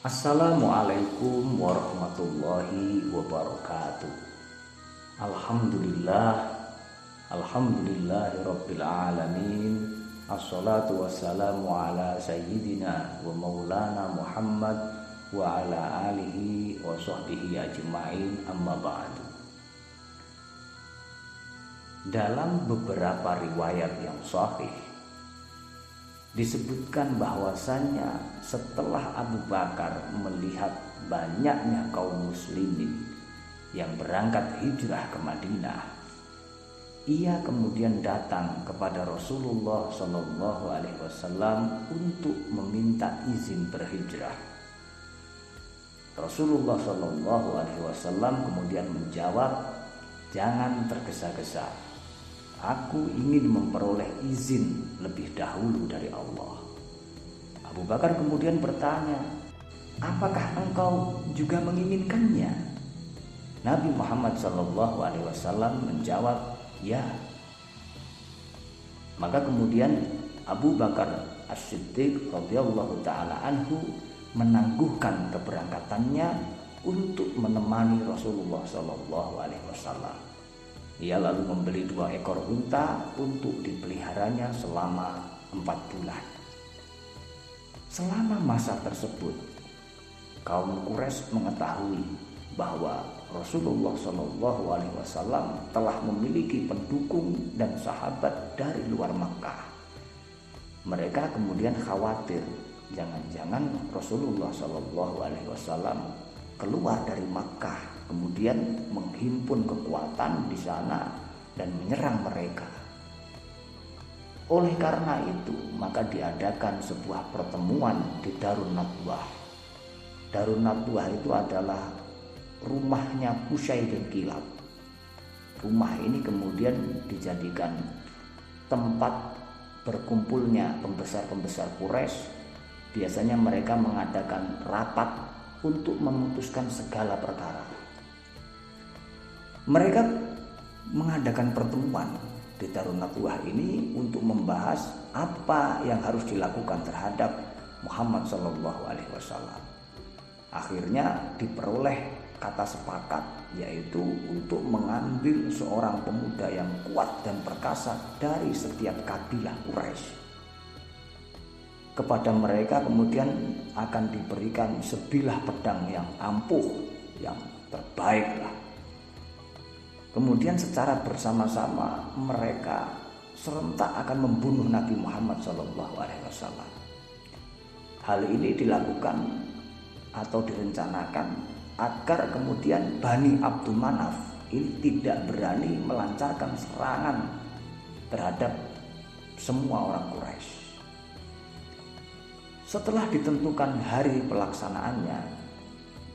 Assalamualaikum warahmatullahi wabarakatuh. Alhamdulillah, alhamdulillahirabbil alamin. Assalatu wassalamu ala sayyidina wa maulana Muhammad wa ala alihi wa sahbihi ajma'in, amma ba'du. Dalam beberapa riwayat yang sahih disebutkan bahwasannya setelah Abu Bakar melihat banyaknya kaum muslimin yang berangkat hijrah ke Madinah, ia kemudian datang kepada Rasulullah Shallallahu Alaihi Wasallam untuk meminta izin berhijrah. Rasulullah Shallallahu Alaihi Wasallam kemudian menjawab, "Jangan tergesa-gesa. Aku ingin memperoleh izin lebih dahulu dari Allah." Abu Bakar kemudian bertanya, "Apakah engkau juga menginginkannya?" Nabi Muhammad SAW menjawab, "Ya." Maka kemudian Abu Bakar As-Siddiq radhiyallahu taala anhu menangguhkan keberangkatannya untuk menemani Rasulullah SAW. Ia lalu membeli 2 ekor unta untuk dipeliharanya selama 4 bulan. Selama masa tersebut, kaum Quraisy mengetahui bahwa Rasulullah SAW telah memiliki pendukung dan sahabat dari luar Makkah. Mereka kemudian khawatir jangan-jangan Rasulullah SAW keluar dari Makkah, kemudian menghimpun kekuatan di sana dan menyerang mereka. Oleh karena itu, maka diadakan sebuah pertemuan di Darun Nadwah. Darun Nadwah itu adalah rumahnya Qusay bin Kilab. Rumah ini kemudian dijadikan tempat berkumpulnya pembesar-pembesar Quraisy. Biasanya mereka mengadakan rapat untuk memutuskan segala perkara. Mereka mengadakan pertemuan di Darun Nadwah ini untuk membahas apa yang harus dilakukan terhadap Muhammad SAW. Akhirnya diperoleh kata sepakat, yaitu untuk mengambil seorang pemuda yang kuat dan perkasa dari setiap kabilah Quraisy. Kepada mereka kemudian akan diberikan sebilah pedang yang ampuh, yang terbaik lah. Kemudian secara bersama-sama mereka serentak akan membunuh Nabi Muhammad SAW. Hal ini dilakukan atau direncanakan agar kemudian Bani Abdul Manaf ini tidak berani melancarkan serangan terhadap semua orang Quraisy. Setelah ditentukan hari pelaksanaannya,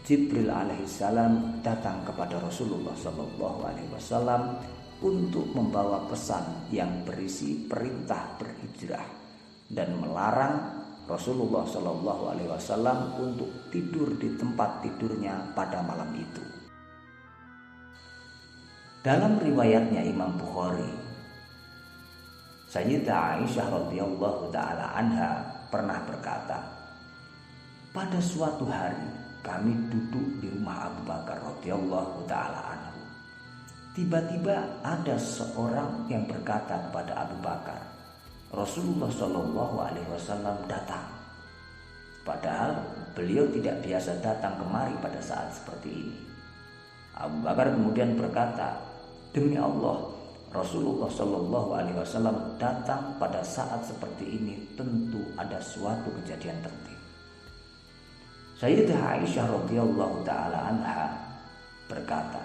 Jibril alaihissalam datang kepada Rasulullah SAW untuk membawa pesan yang berisi perintah berhijrah dan melarang Rasulullah SAW untuk tidur di tempat tidurnya pada malam itu. Dalam riwayatnya Imam Bukhari, Sayyidah Aisyah radhiyallahu taala anha pernah berkata, "Pada suatu hari kami duduk di rumah Abu Bakar radhiyallahu taala anhu. Tiba-tiba ada seorang yang berkata kepada Abu Bakar, 'Rasulullah Shallallahu Alaihi Wasallam datang.' Padahal beliau tidak biasa datang kemari pada saat seperti ini. Abu Bakar kemudian berkata, 'Demi Allah, Rasulullah Shallallahu Alaihi Wasallam datang pada saat seperti ini, tentu ada suatu kejadian penting.' Sayyidah Aisyah radhiyallahu taala anha berkata,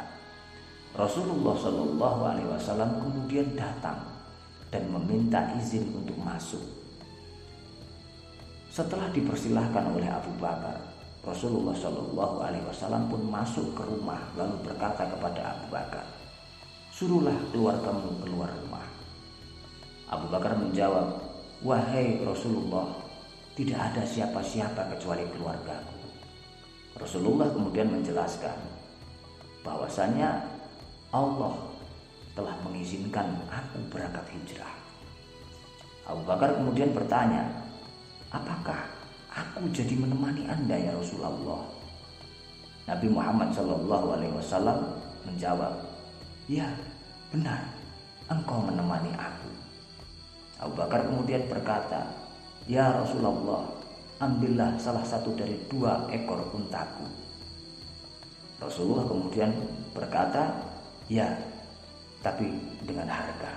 Rasulullah Shallallahu Alaihi Wasallam kemudian datang dan meminta izin untuk masuk. Setelah dipersilahkan oleh Abu Bakar, Rasulullah Shallallahu Alaihi Wasallam pun masuk ke rumah lalu berkata kepada Abu Bakar, 'Suruhlah keluargamu keluar rumah.' Abu Bakar menjawab, 'Wahai Rasulullah, tidak ada siapa-siapa kecuali keluargaku.' Rasulullah kemudian menjelaskan bahwasanya Allah telah mengizinkan aku berangkat hijrah. Abu Bakar kemudian bertanya, apakah aku jadi menemani Anda ya Rasulullah. Nabi Muhammad SAW menjawab, ya benar, engkau menemani aku. Abu Bakar kemudian berkata, ya Rasulullah, ambillah salah satu dari 2 ekor untaku. Rasulullah kemudian berkata, ya, tapi dengan harga.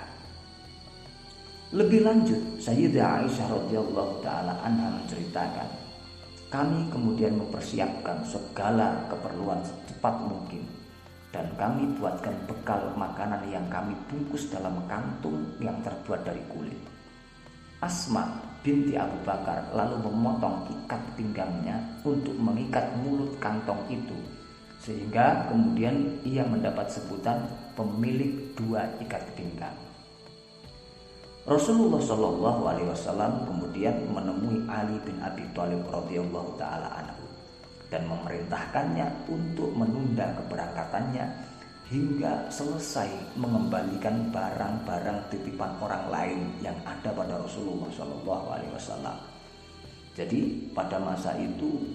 Lebih lanjut, Sayyidah Aisyah radhiyallahu taala anha menceritakan, kami kemudian mempersiapkan segala keperluan secepat mungkin, dan kami buatkan bekal makanan yang kami bungkus dalam kantung yang terbuat dari kulit. Asma binti Abu Bakar lalu memotong ikat pinggangnya untuk mengikat mulut kantong itu, sehingga kemudian ia mendapat sebutan pemilik 2 ikat pinggang. Rasulullah SAW kemudian menemui Ali bin Abi Thalib radhiyallahu taala anhu dan memerintahkannya untuk menunda keberangkatannya hingga selesai mengembalikan barang-barang titipan orang lain yang ada pada Rasulullah SAW. Jadi pada masa itu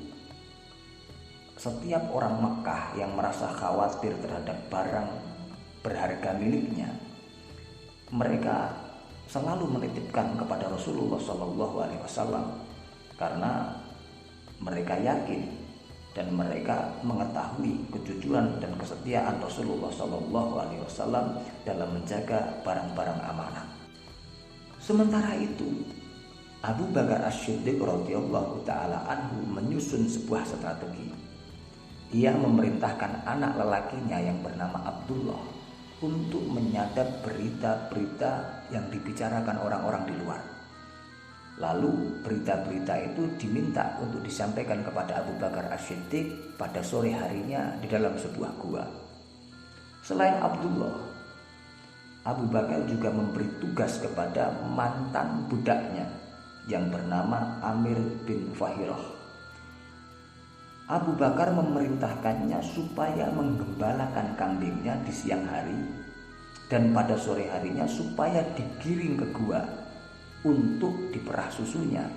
setiap orang Mekah yang merasa khawatir terhadap barang berharga miliknya, mereka selalu menitipkan kepada Rasulullah SAW karena mereka yakin dan mereka mengetahui kejujuran dan kesetiaan Rasulullah SAW dalam menjaga barang-barang amanah. Sementara itu, Abu Bakar As-Siddiq radhiyallahu taala anhu menyusun sebuah strategi. Ia memerintahkan anak lelakinya yang bernama Abdullah untuk menyadap berita-berita yang dibicarakan orang-orang di luar. Lalu berita-berita itu diminta untuk disampaikan kepada Abu Bakar As-Siddiq pada sore harinya di dalam sebuah gua. Selain Abdullah, Abu Bakar juga memberi tugas kepada mantan budaknya yang bernama Amir bin Fahirah. Abu Bakar memerintahkannya supaya menggembalakan kambingnya di siang hari dan pada sore harinya supaya digiring ke gua untuk diperah susunya.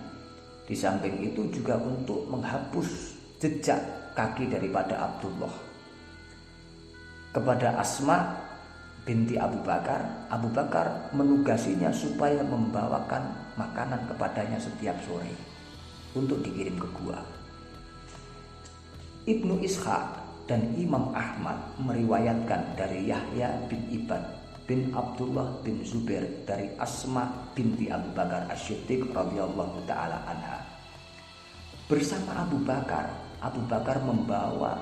Di samping itu juga untuk menghapus jejak kaki daripada Abdullah. Kepada Asma binti Abu Bakar menugasinya supaya membawakan makanan kepadanya setiap sore untuk dikirim ke gua. Ibnu Ishaq dan Imam Ahmad meriwayatkan dari Yahya bin Ibad bin Abdullah bin Zubair dari Asma binti Abu Bakar As-Siddiq radhiyallahu taala anha. Bersama Abu Bakar membawa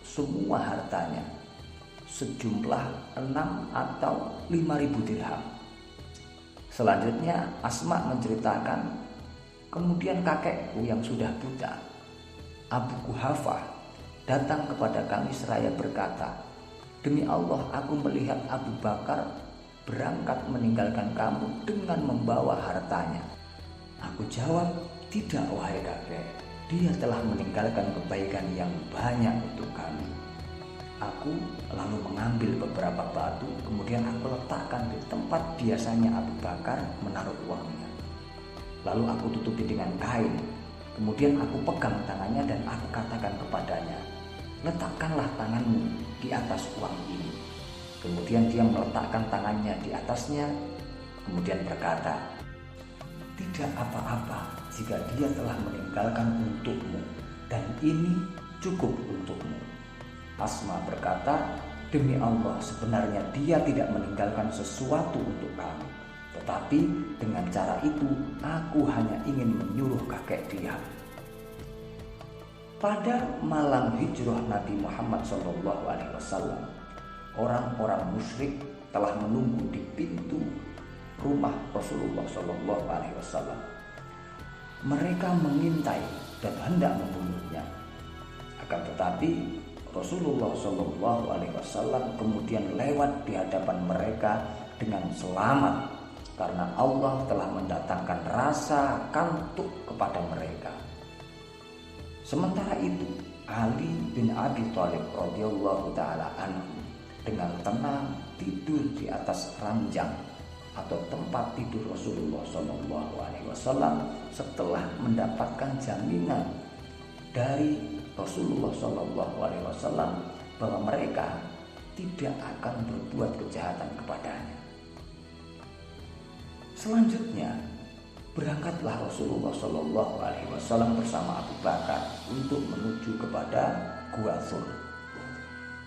semua hartanya sejumlah 6 atau 5.000 dirham. Selanjutnya Asma menceritakan, kemudian kakekku yang sudah buta, Abu Kuhafah, datang kepada kami seraya berkata, demi Allah aku melihat Abu Bakar berangkat meninggalkan kamu dengan membawa hartanya. Aku jawab, tidak wahai kakek, dia telah meninggalkan kebaikan yang banyak untuk kami. Aku lalu mengambil beberapa batu, kemudian aku letakkan di tempat biasanya Abu Bakar menaruh uangnya. Lalu aku tutupi dengan kain, kemudian aku pegang tangannya dan aku katakan kepadanya, letakkanlah tanganmu di atas uang ini. Kemudian dia meletakkan tangannya di atasnya, kemudian berkata, tidak apa-apa jika dia telah meninggalkan untukmu, dan ini cukup untukmu. Asma berkata, demi Allah sebenarnya dia tidak meninggalkan sesuatu untuk kamu, tetapi dengan cara itu aku hanya ingin menyuruh kakek dia. Pada malam hijrah Nabi Muhammad SAW, orang-orang musyrik telah menunggu di pintu rumah Rasulullah SAW. Mereka mengintai dan hendak membunuhnya. Akan tetapi Rasulullah SAW kemudian lewat di hadapan mereka dengan selamat karena Allah telah mendatangkan rasa kantuk kepada mereka. Sementara itu, Ali bin Abi Thalib radhiyallahu taala anhu dengan tenang tidur di atas ranjang atau tempat tidur Rasulullah SAW setelah mendapatkan jaminan dari Rasulullah SAW bahwa mereka tidak akan berbuat kejahatan kepadanya. Selanjutnya berangkatlah Rasulullah SAW bersama Abu Bakar untuk menuju kepada Gua Thur.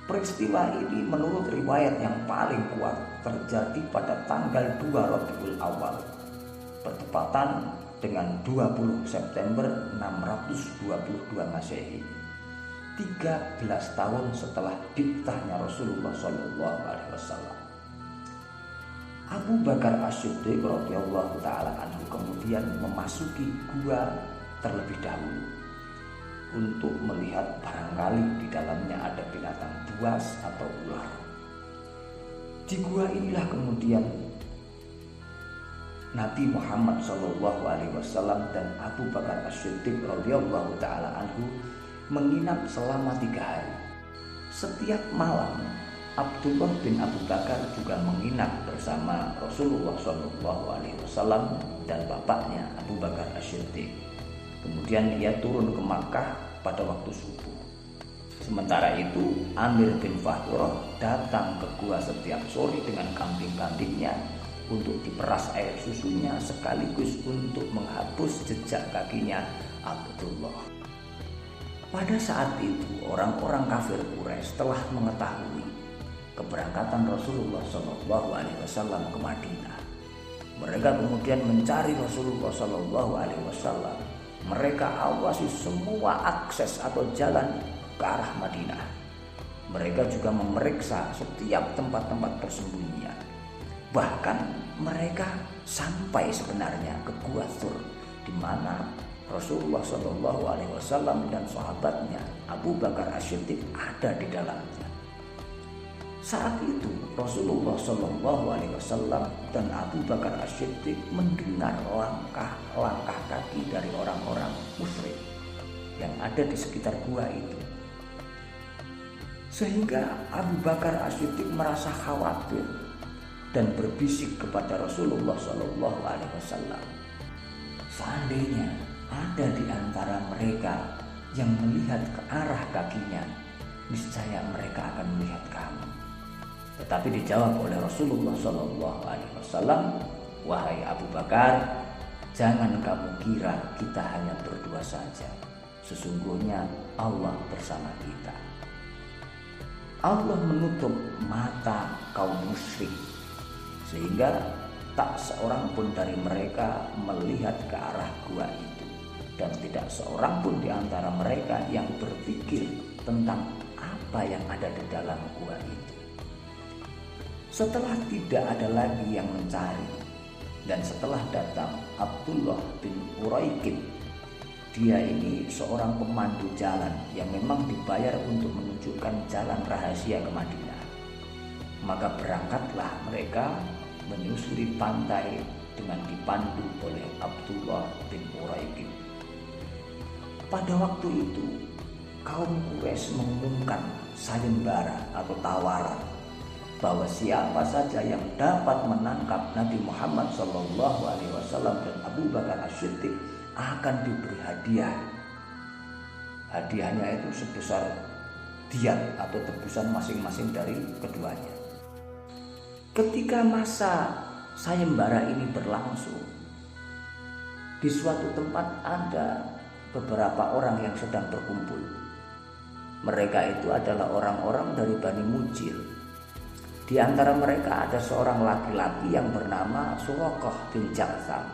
Peristiwa ini menurut riwayat yang paling kuat terjadi pada tanggal 2 Rabiul Awal, bertepatan dengan 20 September 622 Masehi, 13 tahun setelah diktahnya Rasulullah SAW. Abu Bakar As-Siddiq radhiyallahu taala anhu kemudian memasuki gua terlebih dahulu untuk melihat barangkali di dalamnya ada binatang buas atau ular. Di gua inilah kemudian Nabi Muhammad SAW dan Abu Bakar As-Siddiq radhiyallahu taala anhu menginap selama 3 hari. Setiap malam Abdullah bin Abu Bakar juga menginap bersama Rasulullah SAW dan bapaknya Abu Bakar As-Siddiq. Kemudian ia turun ke Makkah pada waktu subuh. Sementara itu Amir bin Fahurah datang ke gua setiap sore dengan kambing-kambingnya untuk diperas air susunya sekaligus untuk menghapus jejak kakinya Abdullah. Pada saat itu orang-orang kafir Quraisy telah mengetahui keberangkatan Rasulullah SAW ke Madinah. Mereka kemudian mencari Rasulullah SAW. Mereka awasi semua akses atau jalan ke arah Madinah. Mereka juga memeriksa setiap tempat-tempat persembunyian. Bahkan mereka sampai sebenarnya ke Gua Thur, di mana Rasulullah SAW dan sahabatnya Abu Bakar As-Siddiq ada di dalamnya. Saat itu Rasulullah SAW dan Abu Bakar As-Siddiq mendengar langkah-langkah kaki dari orang-orang musyrik yang ada di sekitar gua itu. Sehingga Abu Bakar As-Siddiq merasa khawatir dan berbisik kepada Rasulullah SAW. Seandainya ada di antara mereka yang melihat ke arah kakinya, niscaya mereka akan melihat kamu. Tetapi dijawab oleh Rasulullah SAW, wahai Abu Bakar, jangan kamu kira kita hanya berdua saja. Sesungguhnya Allah bersama kita. Allah menutup mata kaum musyrik sehingga tak seorang pun dari mereka melihat ke arah gua itu, dan tidak seorang pun di antara mereka yang berpikir tentang apa yang ada di dalam gua itu. Setelah tidak ada lagi yang mencari, dan setelah datang Abdullah bin Uraiqib, dia ini seorang pemandu jalan yang memang dibayar untuk menunjukkan jalan rahasia ke Madinah. Maka berangkatlah mereka menyusuri pantai dengan dipandu oleh Abdullah bin Uraiqib. Pada waktu itu kaum Quraisy mengumumkan sayembara atau tawaran bahwa siapa saja yang dapat menangkap Nabi Muhammad SAW dan Abu Bakar As-Siddiq akan diberi hadiah. Hadiahnya itu sebesar diyat atau tebusan masing-masing dari keduanya. Ketika masa sayembara ini berlangsung, di suatu tempat ada beberapa orang yang sedang berkumpul. Mereka itu adalah orang-orang dari Bani Mujil. Di antara mereka ada seorang laki-laki yang bernama Suraqah bin Jatham.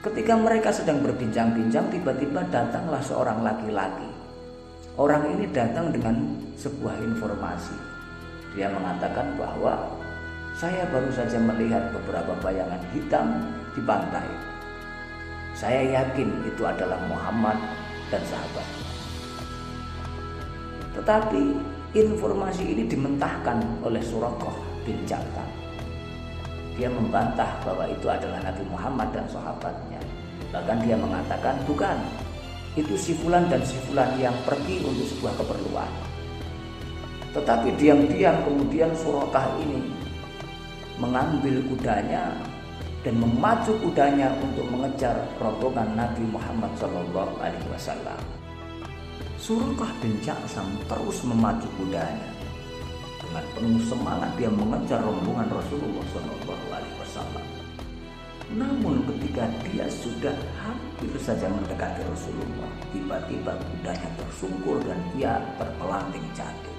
Ketika mereka sedang berbincang-bincang, tiba-tiba datanglah seorang laki-laki. Orang ini datang dengan sebuah informasi. Dia mengatakan bahwa saya baru saja melihat beberapa bayangan hitam di pantai. Saya yakin itu adalah Muhammad dan sahabatnya. Tetapi informasi ini dimentahkan oleh Suraqah bin Jatham. Dia membantah bahwa itu adalah Nabi Muhammad dan sahabatnya. Bahkan dia mengatakan, bukan, itu si fulan dan si fulan yang pergi untuk sebuah keperluan. Tetapi diam-diam kemudian Suraqah ini mengambil kudanya dan memacu kudanya untuk mengejar rombongan Nabi Muhammad SAW. Suraqah bin Ja'sam terus memacu kudanya. Dengan penuh semangat dia mengejar rombongan Rasulullah SAW. Namun ketika dia sudah hampir saja mendekati Rasulullah, tiba-tiba kudanya tersungkur dan ia terpelanting jatuh.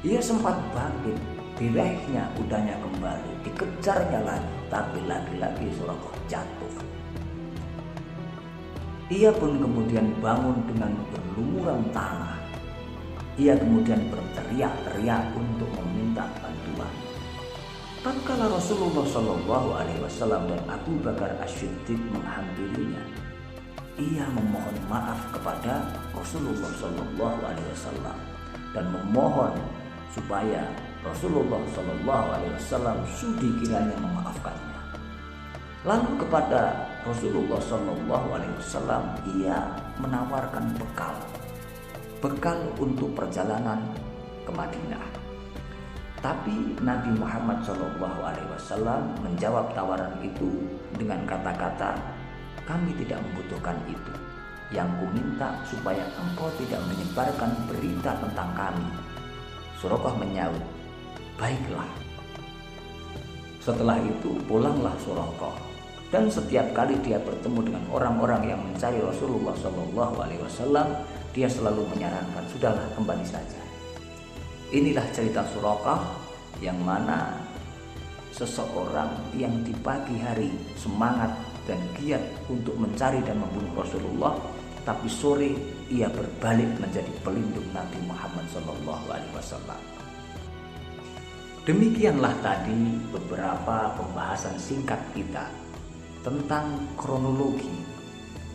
Ia sempat bangkit, diraihnya kudanya kembali, dikejarnya lagi, tapi lagi-lagi Suraqah jatuh. Ia pun kemudian bangun dengan berlumuran tanah. Ia kemudian berteriak-teriak untuk meminta bantuan. Tatkala Rasulullah SAW dan Abu Bakar As-Siddiq menghampirinya, ia memohon maaf kepada Rasulullah SAW dan memohon supaya Rasulullah SAW sudi kiranya memaafkannya. Lalu kepada Rasulullah SAW ia menawarkan bekal untuk perjalanan ke Madinah. Tapi Nabi Muhammad SAW menjawab tawaran itu dengan kata-kata, "Kami tidak membutuhkan itu. Yang kuminta supaya engkau tidak menyebarkan berita tentang kami." Suraqah menyaut, "Baiklah." Setelah itu pulanglah Suraqah, dan setiap kali dia bertemu dengan orang-orang yang mencari Rasulullah SAW, dia selalu menyarankan, "Sudahlah, kembali saja." Inilah cerita Suraqah yang mana seseorang yang di pagi hari semangat dan giat untuk mencari dan membunuh Rasulullah, tapi sore ia berbalik menjadi pelindung Nabi Muhammad SAW. Demikianlah tadi beberapa pembahasan singkat kita tentang kronologi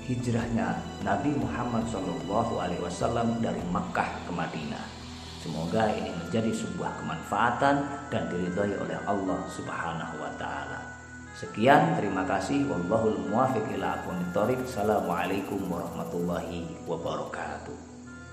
hijrahnya Nabi Muhammad SAW dari Makkah ke Madinah. Semoga ini menjadi sebuah kemanfaatan dan diridhai oleh Allah Subhanahu wa taala. Sekian, terima kasih. Wallahul muwaffiq ila aqwamit thoriq. Assalamualaikum warahmatullahi wabarakatuh.